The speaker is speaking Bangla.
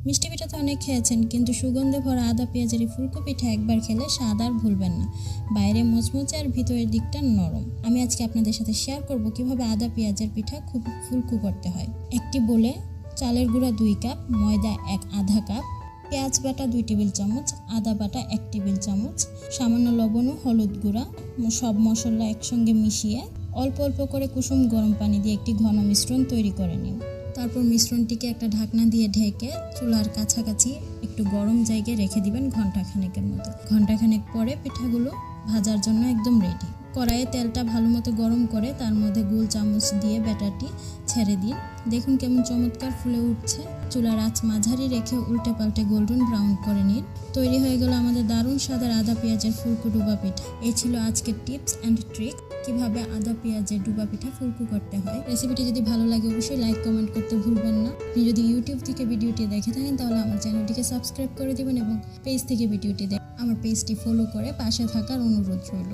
মিষ্টি পিঠা তো অনেক খেয়েছেন, কিন্তু সুগন্ধে ভরা আদা পেঁয়াজের এই ফুলকো পিঠা একবার খেলে স্বাদ আর ভুলবেন না। বাইরে মুচমুচে আর ভিতরের দিকটা নরম। আমি আজকে আপনাদের সাথে শেয়ার করব কিভাবে আদা পেঁয়াজের পিঠা খুব ফুলকো করতে হয়। একটি বোলে চালের গুঁড়া 2 কাপ, ময়দা আধা কাপ, পেঁয়াজ বাটা 2 টেবিল চামচ, আদা বাটা 1 টেবিল চামচ, সামান্য লবণ ও হলুদ গুঁড়া, সব মশলা একসঙ্গে মিশিয়ে অল্প অল্প করে কুসুম গরম পানি দিয়ে একটি ঘন মিশ্রণ তৈরি করে নিন। তারপর মিশ্রণটিকে একটা ঢাকনা দিয়ে ঢেকে চুলার কাছাকাছি একটু গরম জায়গায় রেখে দিবেন ঘন্টাখানেকের মতো। ঘন্টাখানেক পরে পিঠাগুলো ভাজার জন্য একদম রেডি। কড়াইয়ে তেলটা ভালো মতো গরম করে তার মধ্যে গোল চামচ দিয়ে ব্যাটারটি ছেড়ে দিন। দেখুন কেমন চমৎকার ফুলে উঠছে। চুলার আঁচ মাঝারি রেখে উল্টে পাল্টে গোল্ডেন ব্রাউন করে নিন। তৈরি হয়ে গেল আমাদের দারুণ স্বাদের আদা পেঁয়াজের ফুলকো ডুবা পিঠা। এই ছিল আজকের টিপস অ্যান্ড ট্রিক কিভাবে আদা পেঁয়াজের ডুবা পিঠা ফুলকো করতে হয়। রেসিপিটি যদি ভালো লাগে অবশ্যই লাইক কমেন্ট করতে ভুলবেন না। আপনি যদি ইউটিউব থেকে ভিডিওটি দেখে থাকেন তাহলে আমার চ্যানেলটিকে সাবস্ক্রাইব করে দিবেন এবং পেজ থেকে ভিডিওটি আমার পেজটি ফলো করে পাশে থাকার অনুরোধ রইল।